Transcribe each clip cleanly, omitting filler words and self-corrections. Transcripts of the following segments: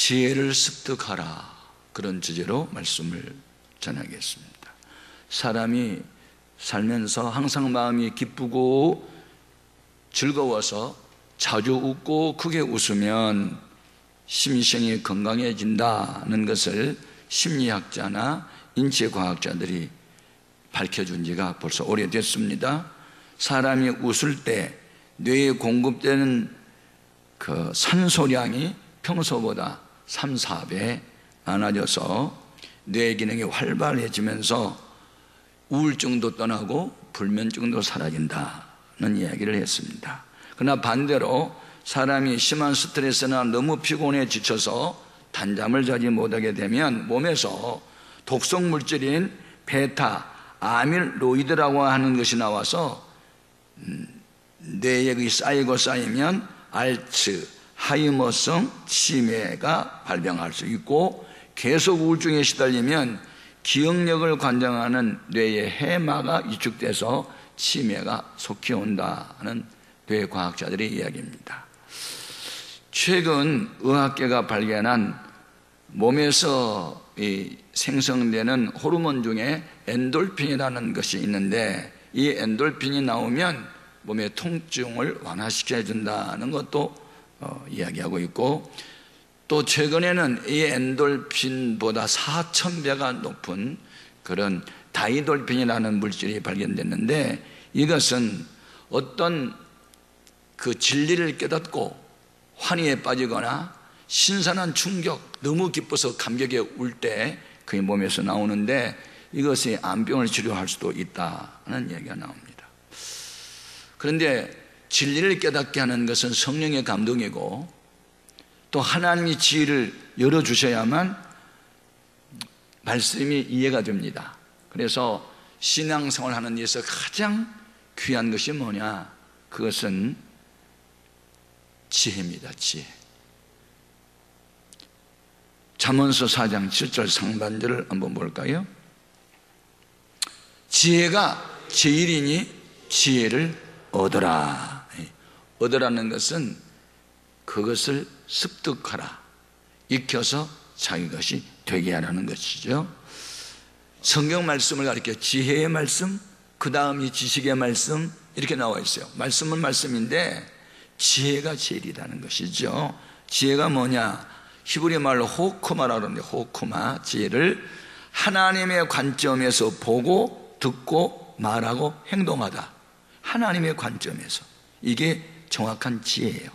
지혜를 습득하라, 그런 주제로 말씀을 전하겠습니다. 사람이 살면서 항상 마음이 기쁘고 즐거워서 자주 웃고 크게 웃으면 심신이 건강해진다는 것을 심리학자나 인체과학자들이 밝혀준 지가 벌써 오래됐습니다. 사람이 웃을 때 뇌에 공급되는 그 산소량이 평소보다 3, 4배 많아져서 뇌 기능이 활발해지면서 우울증도 떠나고 불면증도 사라진다는 이야기를 했습니다. 그러나 반대로 사람이 심한 스트레스나 너무 피곤해 지쳐서 단잠을 자지 못하게 되면 몸에서 독성 물질인 베타 아밀로이드라고 하는 것이 나와서 뇌에 쌓이고 쌓이면 알츠하이머성 치매가 발병할 수 있고, 계속 우울증에 시달리면 기억력을 관장하는 뇌의 해마가 위축돼서 치매가 속히 온다는 뇌과학자들의 이야기입니다. 최근 의학계가 발견한 몸에서 생성되는 호르몬 중에 엔돌핀이라는 것이 있는데, 이 엔돌핀이 나오면 몸의 통증을 완화시켜 준다는 것도 이야기하고 있고, 또 최근에는 이 엔돌핀보다 4,000배가 높은 그런 다이돌핀이라는 물질이 발견됐는데, 이것은 어떤 그 진리를 깨닫고 환희에 빠지거나 신선한 충격, 너무 기뻐서 감격에 울 때 그의 몸에서 나오는데, 이것이 암병을 치료할 수도 있다는 이야기가 나옵니다. 그런데 진리를 깨닫게 하는 것은 성령의 감동이고, 또 하나님이 지혜를 열어주셔야만 말씀이 이해가 됩니다. 그래서 신앙생활 하는 데서 가장 귀한 것이 뭐냐? 그것은 지혜입니다. 지혜. 잠언서 4장 7절 상반절을 한번 볼까요? 지혜가 제일이니 지혜를 얻어라. 얻으라는 것은 그것을 습득하라, 익혀서 자기 것이 되게 하라는 것이죠. 성경 말씀을 가리켜 지혜의 말씀, 그 다음이 지식의 말씀, 이렇게 나와 있어요. 말씀은 말씀인데 지혜가 제일이라는 것이죠. 지혜가 뭐냐? 히브리 말로 호크마라고 하는데, 호크마, 지혜를 하나님의 관점에서 보고 듣고 말하고 행동하다. 하나님의 관점에서. 이게 정확한 지혜예요.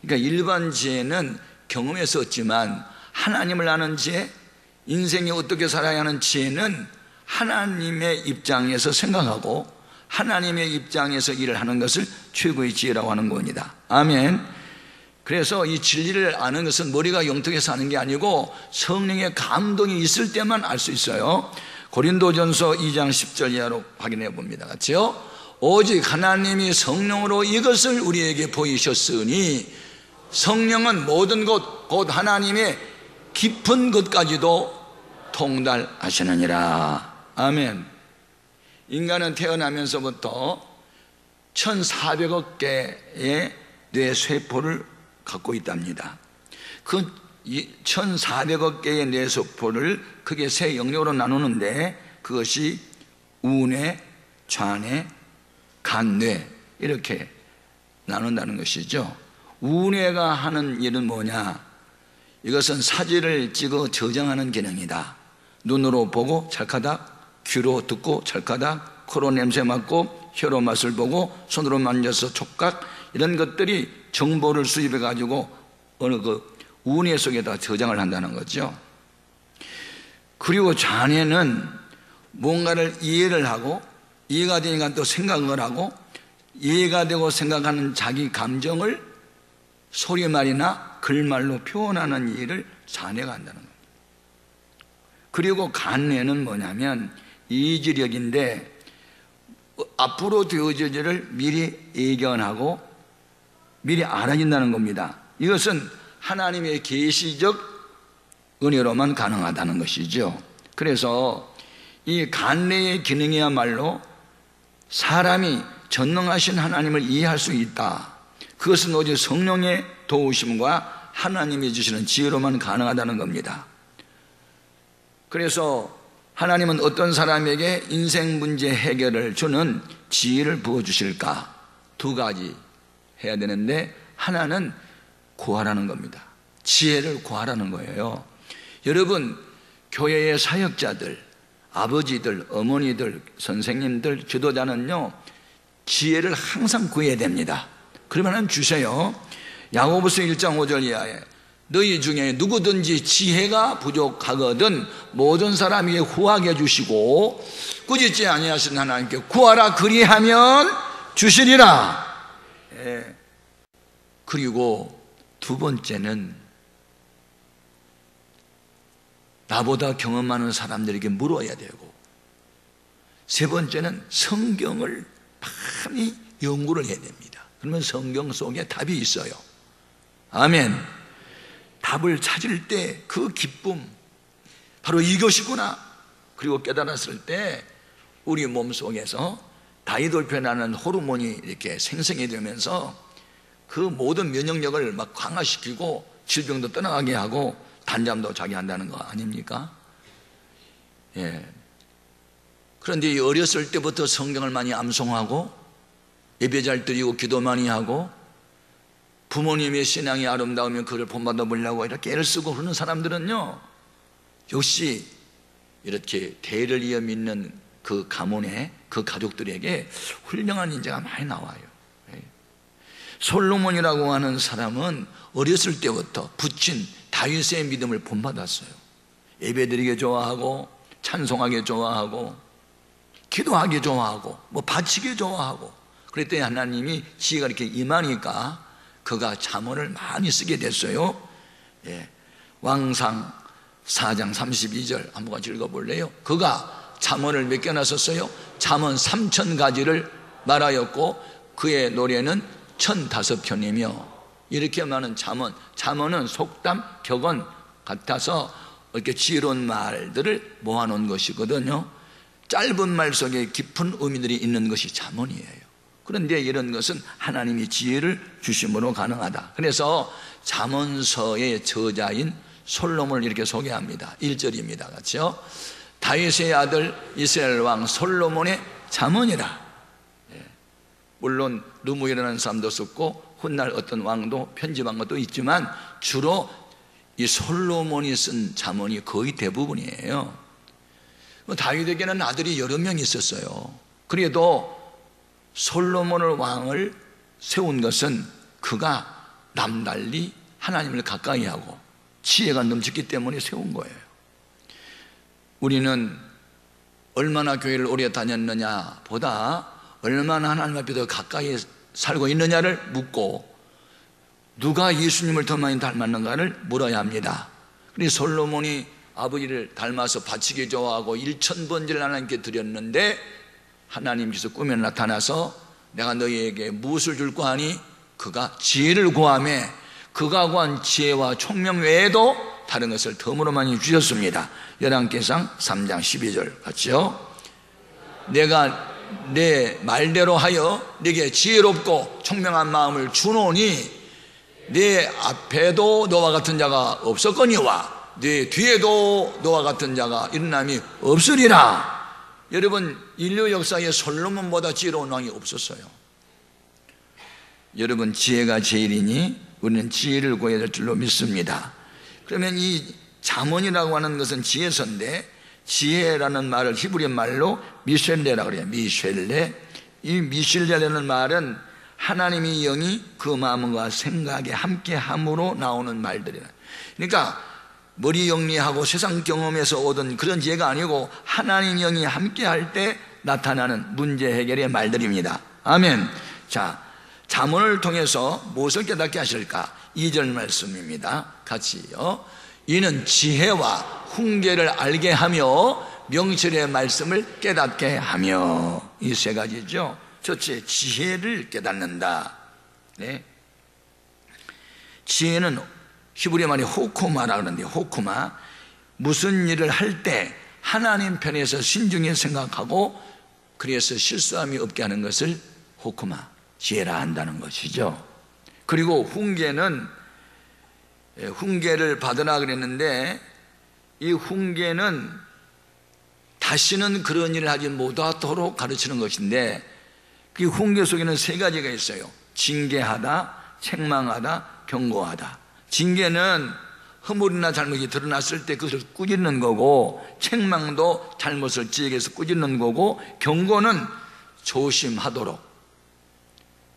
그러니까 일반 지혜는 경험에서 얻지만, 하나님을 아는 지혜, 인생이 어떻게 살아야 하는 지혜는 하나님의 입장에서 생각하고 하나님의 입장에서 일을 하는 것을 최고의 지혜라고 하는 겁니다. 아멘. 그래서 이 진리를 아는 것은 머리가 영통해서 하는 게 아니고 성령의 감동이 있을 때만 알 수 있어요. 고린도전서 2장 10절 이하로 확인해 봅니다. 같이요. 오직 하나님이 성령으로 이것을 우리에게 보이셨으니 성령은 모든 것 곧 하나님의 깊은 것까지도 통달하시느니라. 아멘. 인간은 태어나면서부터 1,400억 개의 뇌세포를 갖고 있답니다. 그 1,400억 개의 뇌세포를 크게 세 영역으로 나누는데, 그것이 우뇌, 좌뇌, 간뇌 이렇게 나눈다는 것이죠. 우뇌가 하는 일은 뭐냐? 이것은 사진을 찍어 저장하는 기능이다. 눈으로 보고 찰카닥, 귀로 듣고 찰카닥, 코로 냄새 맡고 혀로 맛을 보고 손으로 만져서 촉각, 이런 것들이 정보를 수집해 가지고 어느 그 우뇌 속에다 저장을 한다는 거죠. 그리고 좌뇌는 뭔가를 이해를 하고, 이해가 되니까 또 생각을 하고, 이해가 되고 생각하는 자기 감정을 소리말이나 글말로 표현하는 일을 좌뇌가 한다는 겁니다. 그리고 간뇌는 뭐냐면 이지력인데, 앞으로 되어질 일을 미리 예견하고 미리 알아진다는 겁니다. 이것은 하나님의 계시적 은혜로만 가능하다는 것이죠. 그래서 이 간뇌의 기능이야말로 사람이 전능하신 하나님을 이해할 수 있다. 그것은 오직 성령의 도우심과 하나님이 주시는 지혜로만 가능하다는 겁니다. 그래서 하나님은 어떤 사람에게 인생 문제 해결을 주는 지혜를 부어주실까? 두 가지 해야 되는데, 하나는 구하라는 겁니다. 지혜를 구하라는 거예요. 여러분, 교회의 사역자들, 아버지들, 어머니들, 선생님들, 지도자는요, 지혜를 항상 구해야 됩니다. 그러면 주세요. 야고보서 1장 5절 이하에 너희 중에 누구든지 지혜가 부족하거든 모든 사람에게 후하게 주시고 꾸짖지 아니하신 하나님께 구하라 그리하면 주시리라. 그리고 두 번째는 나보다 경험 많은 사람들에게 물어야 되고, 세 번째는 성경을 많이 연구를 해야 됩니다. 그러면 성경 속에 답이 있어요. 아멘. 답을 찾을 때 그 기쁨, 바로 이것이구나. 그리고 깨달았을 때 우리 몸속에서 다이돌펜이라는 호르몬이 이렇게 생성이 되면서 그 모든 면역력을 막 강화시키고 질병도 떠나가게 하고 단잠도 자게 한다는 거 아닙니까? 예. 그런데 어렸을 때부터 성경을 많이 암송하고 예배 잘 드리고 기도 많이 하고 부모님의 신앙이 아름다우면 그를 본받아 보려고 이렇게 애를 쓰고 그러는 사람들은요, 역시 이렇게 대를 이어 믿는 그 가문의 그 가족들에게 훌륭한 인재가 많이 나와요. 솔로몬이라고 하는 사람은 어렸을 때부터 부친 다윗의 믿음을 본받았어요. 예배드리기 좋아하고 찬송하기 좋아하고 기도하기 좋아하고 뭐 바치기 좋아하고, 그랬더니 하나님이 지혜가 이렇게 임하니까 그가 잠언을 많이 쓰게 됐어요. 예. 왕상 4장 32절 한번 같이 읽어볼래요? 그가 잠언을 몇 개나 썼어요? 잠언 3000가지를 말하였고 그의 노래는 1005편이며, 이렇게 많은 잠언은 속담, 격언 같아서 이렇게 지혜로운 말들을 모아놓은 것이거든요. 짧은 말 속에 깊은 의미들이 있는 것이 잠언이에요. 그런데 이런 것은 하나님이 지혜를 주심으로 가능하다. 그래서 잠언서의 저자인 솔로몬을 이렇게 소개합니다. 1절입니다. 같이요. 다윗의 아들 이스라엘 왕 솔로몬의 잠언이라. 물론 르무엘이라는 사람도 썼고 훗날 어떤 왕도 편집한 것도 있지만 주로 이 솔로몬이 쓴 잠언이 거의 대부분이에요. 다윗에게는 아들이 여러 명 있었어요. 그래도 솔로몬을 왕을 세운 것은 그가 남달리 하나님을 가까이 하고 지혜가 넘쳤기 때문에 세운 거예요. 우리는 얼마나 교회를 오래 다녔느냐 보다 얼마나 하나님 앞에 더 가까이 살고 있느냐를 묻고 누가 예수님을 더 많이 닮았는가를 물어야 합니다. 그래서 솔로몬이 아버지를 닮아서 바치기 좋아하고 1000번제를 하나님께 드렸는데 하나님께서 꿈에 나타나서 내가 너희에게 무엇을 줄까 하니 그가 지혜를 구하매 그가 구한 지혜와 총명 외에도 다른 것을 덤으로 많이 주셨습니다. 열왕기상 3장 12절 같이요. 내가 내 말대로 하여 네게 지혜롭고 총명한 마음을 주노니 네 앞에도 너와 같은 자가 없었거니와 네 뒤에도 너와 같은 자가 일어남이 없으리라. 여러분, 인류 역사에 솔로몬보다 지혜로운 왕이 없었어요. 여러분, 지혜가 제일이니 우리는 지혜를 구해야 될 줄로 믿습니다. 그러면 이 잠언이라고 하는 것은 지혜서인데 지혜라는 말을 히브리 말로 미셸레라고 그래요. 미셸레. 이 미셸레라는 말은 하나님의 영이 그 마음과 생각에 함께 함으로 나오는 말들이에요. 그러니까 머리 영리하고 세상 경험에서 얻은 그런 지혜가 아니고 하나님 영이 함께 할 때 나타나는 문제 해결의 말들입니다. 아멘. 자, 잠언을 통해서 무엇을 깨닫게 하실까? 2절 말씀입니다. 같이요. 이는 지혜와 훈계를 알게 하며 명철의 말씀을 깨닫게 하며, 이 세 가지죠. 첫째, 지혜를 깨닫는다. 네. 지혜는 히브리 말이 호쿠마라 그러는데, 호쿠마, 무슨 일을 할 때 하나님 편에서 신중히 생각하고 그래서 실수함이 없게 하는 것을 호쿠마, 지혜라 한다는 것이죠. 그리고 훈계는 훈계를 받으라 그랬는데, 이 훈계는 다시는 그런 일을 하지 못하도록 가르치는 것인데, 그 훈계 속에는 세 가지가 있어요. 징계하다, 책망하다, 경고하다. 징계는 허물이나 잘못이 드러났을 때 그것을 꾸짖는 거고, 책망도 잘못을 지적해서 꾸짖는 거고, 경고는 조심하도록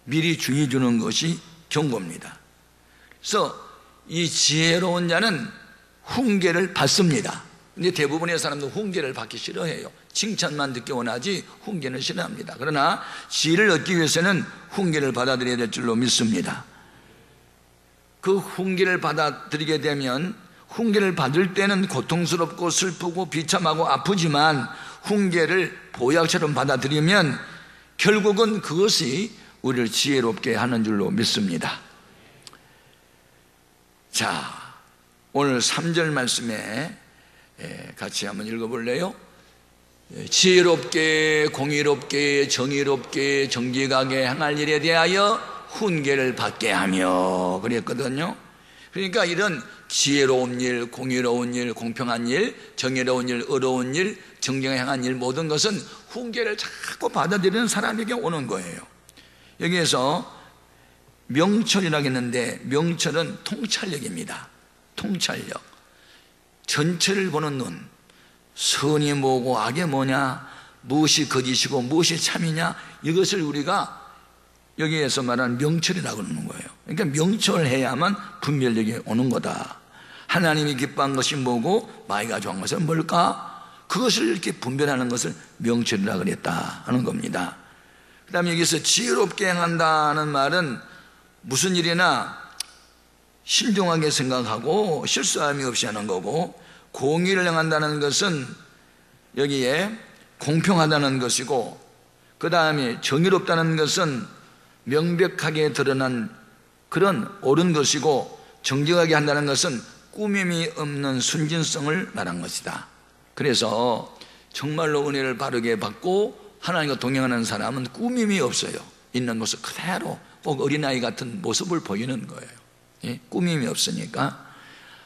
미리 주의 주는 것이 경고입니다. 그래서 이 지혜로운 자는 훈계를 받습니다. 근데 대부분의 사람들은 훈계를 받기 싫어해요. 칭찬만 듣기 원하지 훈계는 싫어합니다. 그러나 지혜를 얻기 위해서는 훈계를 받아들여야 될 줄로 믿습니다. 그 훈계를 받아들이게 되면, 훈계를 받을 때는 고통스럽고 슬프고 비참하고 아프지만 훈계를 보약처럼 받아들이면 결국은 그것이 우리를 지혜롭게 하는 줄로 믿습니다. 자, 오늘 3절 말씀에 같이 한번 읽어볼래요? 지혜롭게, 공의롭게, 정의롭게, 정직하게 행할 일에 대하여 훈계를 받게 하며 그랬거든요. 그러니까 이런 지혜로운 일, 공의로운 일, 공평한 일, 정의로운 일, 의로운 일, 정직하게 행한 일, 모든 것은 훈계를 자꾸 받아들이는 사람에게 오는 거예요. 여기에서 명철이라고 했는데, 명철은 통찰력입니다. 통찰력. 전체를 보는 눈. 선이 뭐고 악이 뭐냐, 무엇이 거짓이고 무엇이 참이냐, 이것을 우리가 여기에서 말하는 명철이라고 그러는 거예요. 그러니까 명철해야만 분별력이 오는 거다. 하나님이 기뻐한 것이 뭐고 마귀가 좋아한 것은 뭘까? 그것을 이렇게 분별하는 것을 명철이라고 그랬다 하는 겁니다. 그 다음에 여기서 지혜롭게 행한다는 말은 무슨 일이나 신중하게 생각하고 실수함이 없이 하는 거고, 공의를 행한다는 것은 여기에 공평하다는 것이고, 그 다음에 정의롭다는 것은 명백하게 드러난 그런 옳은 것이고, 정직하게 한다는 것은 꾸밈이 없는 순진성을 말한 것이다. 그래서 정말로 은혜를 바르게 받고 하나님과 동행하는 사람은 꾸밈이 없어요. 있는 모습 그대로 꼭 어린아이 같은 모습을 보이는 거예요. 예? 꾸밈이 없으니까.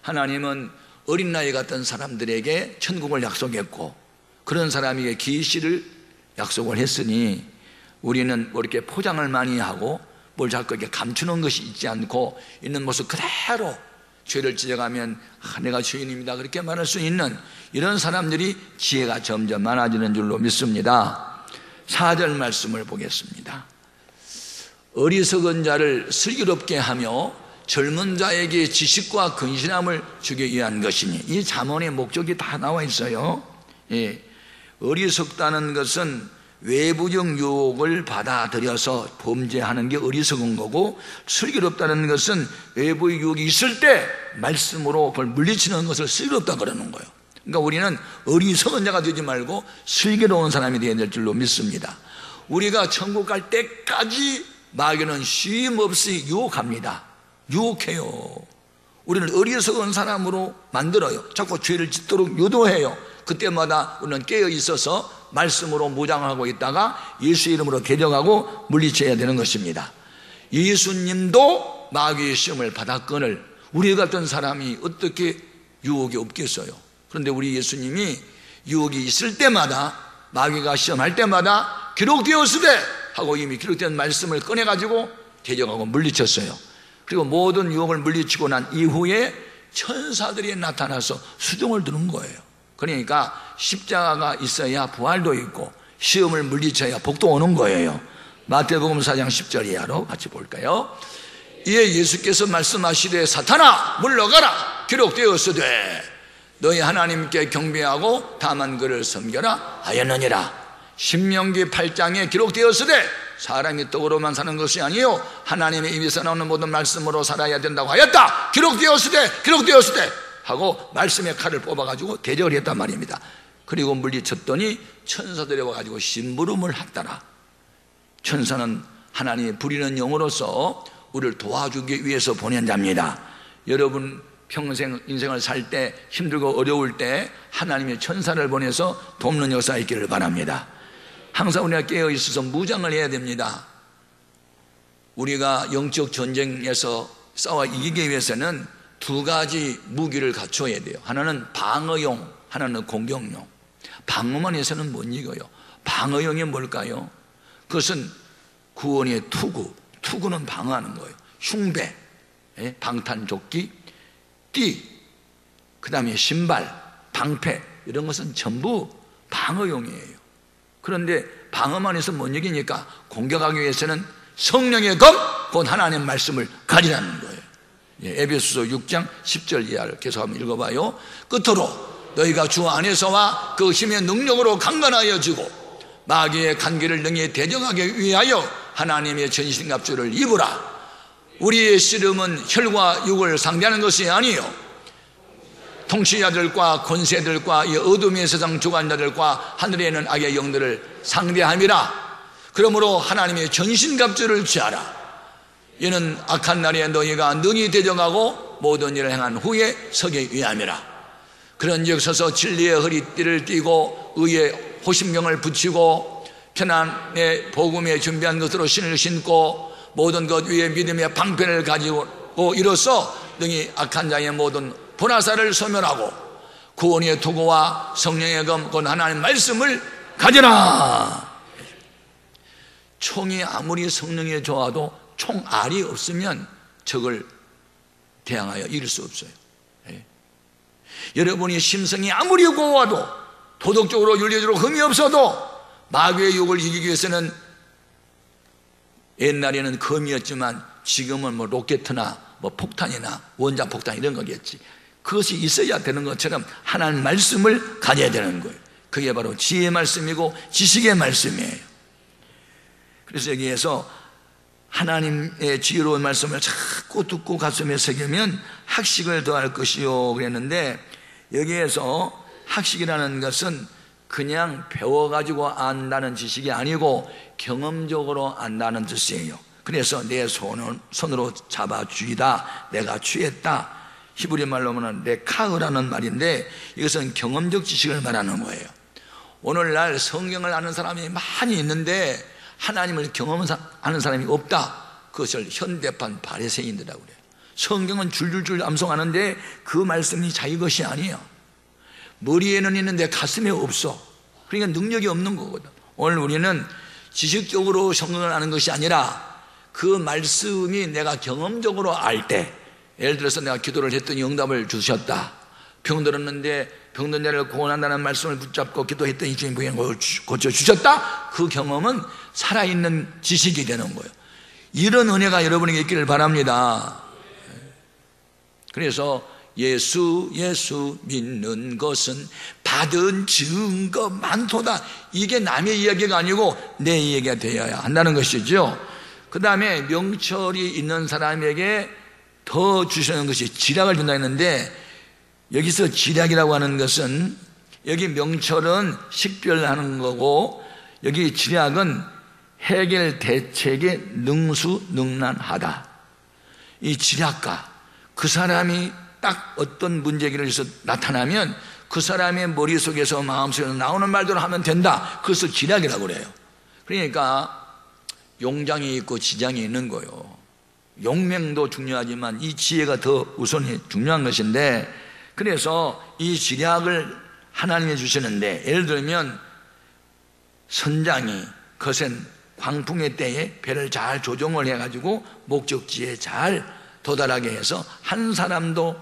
하나님은 어린아이 같은 사람들에게 천국을 약속했고, 그런 사람에게 계시를 약속을 했으니, 우리는 뭐 이렇게 포장을 많이 하고 뭘 자꾸 이렇게 감추는 것이 있지 않고 있는 모습 그대로 죄를 지적하면 내가 죄인입니다 그렇게 말할 수 있는 이런 사람들이 지혜가 점점 많아지는 줄로 믿습니다. 4절 말씀을 보겠습니다. 어리석은 자를 슬기롭게 하며 젊은 자에게 지식과 근신함을 주기 위한 것이니, 이 잠언의 목적이 다 나와 있어요. 예. 어리석다는 것은 외부적 유혹을 받아들여서 범죄하는 게 어리석은 거고, 슬기롭다는 것은 외부의 유혹이 있을 때 말씀으로 그걸 물리치는 것을 슬기롭다 그러는 거예요. 그러니까 우리는 어리석은 자가 되지 말고 슬기로운 사람이 되어야 될 줄로 믿습니다. 우리가 천국 갈 때까지 마귀는 쉼없이 유혹합니다. 유혹해요. 우리를 어리석은 사람으로 만들어요. 자꾸 죄를 짓도록 유도해요. 그때마다 우리는 깨어 있어서 말씀으로 무장하고 있다가 예수 이름으로 대적하고 물리쳐야 되는 것입니다. 예수님도 마귀의 시험을 받았거늘 우리 같은 사람이 어떻게 유혹이 없겠어요? 그런데 우리 예수님이 유혹이 있을 때마다, 마귀가 시험할 때마다 기록되었으되 하고 이미 기록된 말씀을 꺼내가지고 대적하고 물리쳤어요. 그리고 모든 유혹을 물리치고 난 이후에 천사들이 나타나서 수종을 두는 거예요. 그러니까 십자가가 있어야 부활도 있고 시험을 물리쳐야 복도 오는 거예요. 마태복음 4장 10절 이하로 같이 볼까요? 이에 예수께서 말씀하시되 사탄아 물러가라, 기록되었으되 너희 하나님께 경배하고 다만 그를 섬겨라 하였느니라. 신명기 8장에 기록되었으되 사람이 떡으로만 사는 것이 아니요 하나님의 입에서 나오는 모든 말씀으로 살아야 된다고 하였다. 기록되었으되 하고 말씀의 칼을 뽑아가지고 대적을 했단 말입니다. 그리고 물리쳤더니 천사들이 와가지고 심부름을 했더라. 천사는 하나님이 부리는 영으로서 우리를 도와주기 위해서 보낸 자입니다. 여러분 평생 인생을 살 때 힘들고 어려울 때 하나님의 천사를 보내서 돕는 역사가 있기를 바랍니다. 항상 우리가 깨어 있어서 무장을 해야 됩니다. 우리가 영적 전쟁에서 싸워 이기기 위해서는 두 가지 무기를 갖춰야 돼요. 하나는 방어용, 하나는 공격용. 방어만 해서는 못 이겨요. 방어용이 뭘까요? 그것은 구원의 투구. 투구는 방어하는 거예요. 흉배, 방탄조끼, 띠, 그 다음에 신발, 방패, 이런 것은 전부 방어용이에요. 그런데 방어만 해서 못 이기니까 공격하기 위해서는 성령의 검, 곧 하나님의 말씀을 가지라는 거예요. 에베소서 6장 10절 이하를 계속 한번 읽어봐요. 끝으로 너희가 주 안에서와 그 힘의 능력으로 강건하여지고 마귀의 간계를 능히 대적하기 위하여 하나님의 전신갑주를 입으라. 우리의 씨름은 혈과 육을 상대하는 것이 아니요 통치자들과 권세들과 이 어둠의 세상 주관자들과 하늘에 있는 악의 영들을 상대함이라. 그러므로 하나님의 전신갑주를 취하라. 이는 악한 날에 너희가 능히 대적하고 모든 일을 행한 후에 서기 위함이라. 그런즉 서서 진리의 허리띠를 띠고 의의 호심경을 붙이고 편안의 복음에 준비한 것으로 신을 신고 모든 것 위에 믿음의 방패를 가지고 이로써 능히 악한 자의 모든 분하사를 소멸하고 구원의 도구와 성령의 검 곧 하나님의 말씀을 가져라. 총이 아무리 성능이 좋아도 총알이 없으면 적을 대항하여 이길 수 없어요. 여러분이 심성이 아무리 고와도 도덕적으로 윤리적으로 흠이 없어도 마귀의 욕을 이기기 위해서는 옛날에는 검이었지만 지금은 뭐 로켓이나 뭐 폭탄이나 원자폭탄 이런 거겠지. 그것이 있어야 되는 것처럼 하나님 말씀을 가져야 되는 거예요. 그게 바로 지혜의 말씀이고 지식의 말씀이에요. 그래서 여기에서 하나님의 지혜로운 말씀을 자꾸 듣고 가슴에 새기면 학식을 더할 것이요 그랬는데, 여기에서 학식이라는 것은 그냥 배워가지고 안다는 지식이 아니고 경험적으로 안다는 뜻이에요. 그래서 내 손으로 잡아 쥐다, 내가 취했다. 히브리 말로 하면 레카흐라는 말인데 이것은 경험적 지식을 말하는 거예요. 오늘날 성경을 아는 사람이 많이 있는데 하나님을 경험하는 사람이 없다. 그것을 현대판 바리새인이라고 그래요. 성경은 줄줄줄 암송하는데 그 말씀이 자기 것이 아니에요. 머리에는 있는데 가슴에 없어. 그러니까 능력이 없는 거거든. 오늘 우리는 지식적으로 성경을 아는 것이 아니라 그 말씀이 내가 경험적으로 알 때, 예를 들어서 내가 기도를 했더니 응답을 주셨다. 병들었는데 병든 자를 구원한다는 말씀을 붙잡고 기도했더니 주님이 고쳐주셨다. 그 경험은 살아있는 지식이 되는 거예요. 이런 은혜가 여러분에게 있기를 바랍니다. 그래서 예수 믿는 것은 받은 증거 많도다. 이게 남의 이야기가 아니고 내 이야기가 되어야 한다는 것이죠. 그 다음에 명철이 있는 사람에게 더 주시는 것이 지략을 준다 했는데, 여기서 지략이라고 하는 것은, 여기 명철은 식별하는 거고 여기 지략은 해결 대책에 능수능란하다. 이 지략가, 그 사람이 딱 어떤 문제기를 해서 나타나면 그 사람의 머릿속에서 마음속에서 나오는 말대로 하면 된다. 그것을 지략이라고 그래요. 그러니까 용장이 있고 지장이 있는 거예요. 용맹도 중요하지만 이 지혜가 더 우선이 중요한 것인데, 그래서 이 지략을 하나님이 주시는데, 예를 들면 선장이 거센 광풍의 때에 배를 잘 조정을 해가지고 목적지에 잘 도달하게 해서 한 사람도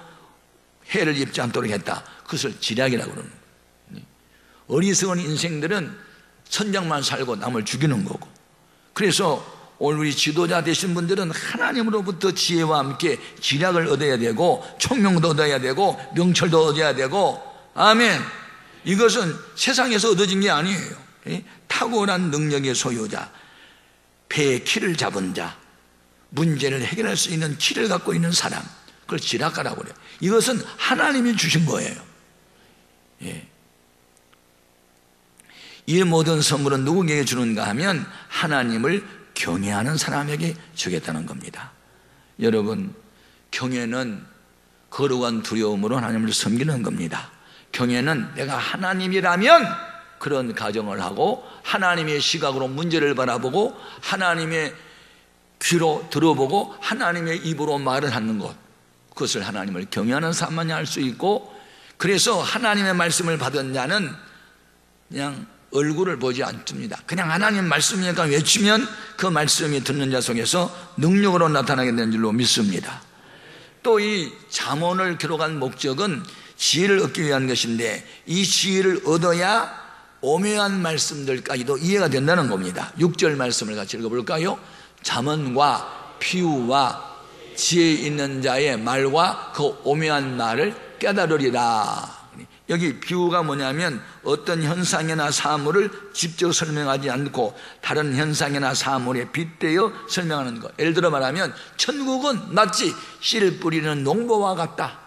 해를 입지 않도록 했다. 그것을 지략이라고 그러는 거예요. 어리석은 인생들은 선장만 살고 남을 죽이는 거고, 그래서 오늘 우리 지도자 되신 분들은 하나님으로부터 지혜와 함께 지략을 얻어야 되고 총명도 얻어야 되고 명철도 얻어야 되고, 아멘. 이것은 세상에서 얻어진 게 아니에요. 탁월한 능력의 소유자, 배의 키를 잡은 자, 문제를 해결할 수 있는 키를 갖고 있는 사람, 그걸 지략가라고 그래요. 이것은 하나님이 주신 거예요. 이 모든 선물은 누구에게 주는가 하면 하나님을 경외하는 사람에게 주겠다는 겁니다. 여러분, 경외는 거룩한 두려움으로 하나님을 섬기는 겁니다. 경외는 내가 하나님이라면 그런 가정을 하고 하나님의 시각으로 문제를 바라보고 하나님의 귀로 들어보고 하나님의 입으로 말을 하는 것, 그것을 하나님을 경외하는 사람만이 할 수 있고, 그래서 하나님의 말씀을 받은 자는 그냥 얼굴을 보지 않습니다. 그냥 하나님 말씀이니까 외치면 그 말씀이 듣는 자 속에서 능력으로 나타나게 되는 줄로 믿습니다. 또 이 잠언을 기록한 목적은 지혜를 얻기 위한 것인데, 이 지혜를 얻어야 오묘한 말씀들까지도 이해가 된다는 겁니다. 6절 말씀을 같이 읽어볼까요? 잠언과 비유와 지혜 있는 자의 말과 그 오묘한 말을 깨달으리라. 여기 비유가 뭐냐면 어떤 현상이나 사물을 직접 설명하지 않고 다른 현상이나 사물에 빗대어 설명하는 것. 예를 들어 말하면 천국은 마치 씨를 뿌리는 농부와 같다.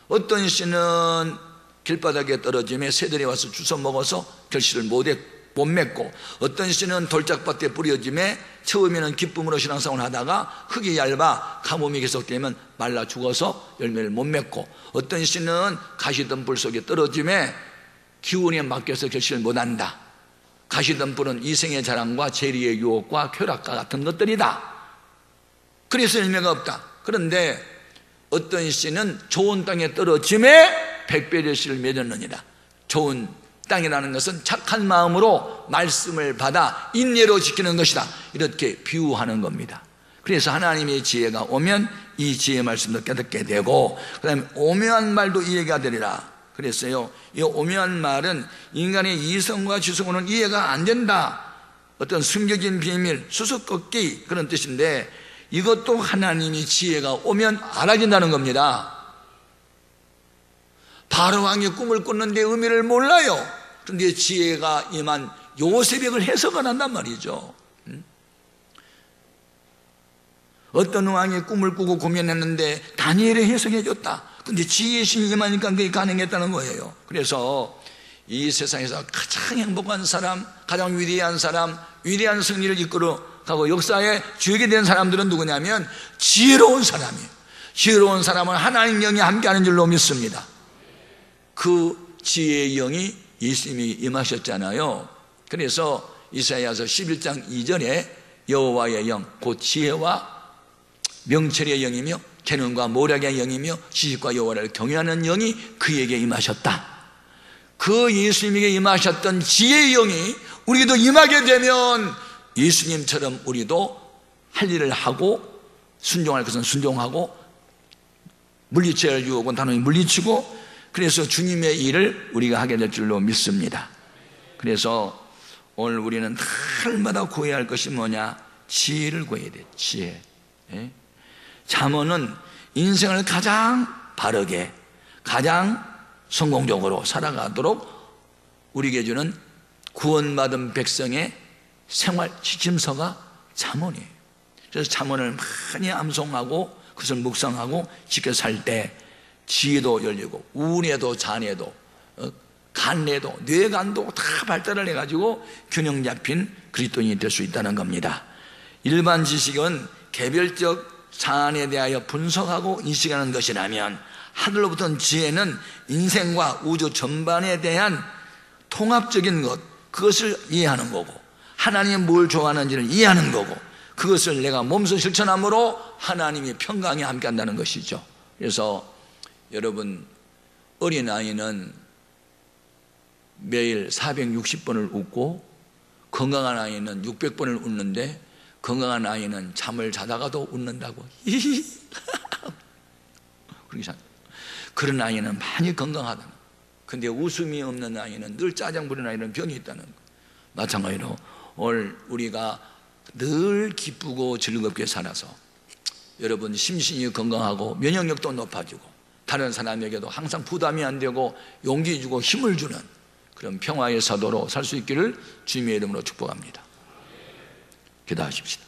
어떤 씨는 길바닥에 떨어지며 새들이 와서 주워 먹어서 결실을 못 맺고, 어떤 씨는 돌짝밭에 뿌려짐에 처음에는 기쁨으로 신앙생활을 하다가 흙이 얇아 가뭄이 계속되면 말라 죽어서 열매를 못 맺고, 어떤 씨는 가시덤불 속에 떨어짐에 기운에 맡겨서 결실을 못한다. 가시덤불은 이생의 자랑과 재리의 유혹과 쾌락과 같은 것들이다. 그래서 열매가 없다. 그런데 어떤 씨는 좋은 땅에 떨어짐에 백배의 씨를 맺었느니라. 좋은 땅이라는 것은 착한 마음으로 말씀을 받아 인내로 지키는 것이다. 이렇게 비유하는 겁니다. 그래서 하나님의 지혜가 오면 이 지혜의 말씀도 깨닫게 되고, 그 다음에 오묘한 말도 이해가 되리라. 그랬어요. 이 오묘한 말은 인간의 이성과 지성으로는 이해가 안 된다. 어떤 숨겨진 비밀, 수수께끼 그런 뜻인데, 이것도 하나님이 지혜가 오면 알아진다는 겁니다. 바로왕이 꿈을 꿨는데 의미를 몰라요. 그런데 지혜가 임한 요셉이 그걸 해석을 한단 말이죠. 어떤 왕이 꿈을 꾸고 고민했는데 다니엘이 해석해 줬다. 그런데 지혜의 신이 임하니까 그게 가능했다는 거예요. 그래서 이 세상에서 가장 행복한 사람, 가장 위대한 사람, 위대한 승리를 이끌어가고 역사에 주역이 된 사람들은 누구냐면 지혜로운 사람이에요. 지혜로운 사람은 하나님 영이 함께하는 줄로 믿습니다. 그 지혜의 영이 예수님이 임하셨잖아요. 그래서 이사야서 11장 2절에 여호와의 영, 곧 지혜와 명철의 영이며 재능과 모략의 영이며 지식과 여호와를 경외하는 영이 그에게 임하셨다. 그 예수님에게 임하셨던 지혜의 영이 우리도 임하게 되면 예수님처럼 우리도 할 일을 하고, 순종할 것은 순종하고, 물리쳐야 할 유혹은 단호히 물리치고, 그래서 주님의 일을 우리가 하게 될 줄로 믿습니다. 그래서 오늘 우리는 날마다 구해야 할 것이 뭐냐? 지혜를 구해야 돼. 지혜. 잠언은 인생을 가장 바르게, 가장 성공적으로 살아가도록 우리에게 주는 구원받은 백성의 생활 지침서가 잠언이에요. 그래서 잠언을 많이 암송하고 그것을 묵상하고 지켜 살 때 지혜도 열리고 우뇌도 잔해도 간뇌도 뇌간도 다 발달을 해가지고 균형 잡힌 그리스도인이 될 수 있다는 겁니다. 일반 지식은 개별적 사안에 대하여 분석하고 인식하는 것이라면, 하늘로부터 지혜는 인생과 우주 전반에 대한 통합적인 것, 그것을 이해하는 거고, 하나님이 뭘 좋아하는지를 이해하는 거고, 그것을 내가 몸소 실천함으로 하나님이 평강에 함께한다는 것이죠. 그래서 여러분, 어린아이는 매일 460번을 웃고 건강한 아이는 600번을 웃는데, 건강한 아이는 잠을 자다가도 웃는다고. 그런 아이는 많이 건강하다. 근데 웃음이 없는 아이는, 늘 짜증 부리는 아이는 병이 있다는 거. 마찬가지로 오늘 우리가 늘 기쁘고 즐겁게 살아서 여러분 심신이 건강하고 면역력도 높아지고 다른 사람에게도 항상 부담이 안 되고 용기 주고 힘을 주는 그런 평화의 사도로 살 수 있기를 주님의 이름으로 축복합니다. 기도하십시다.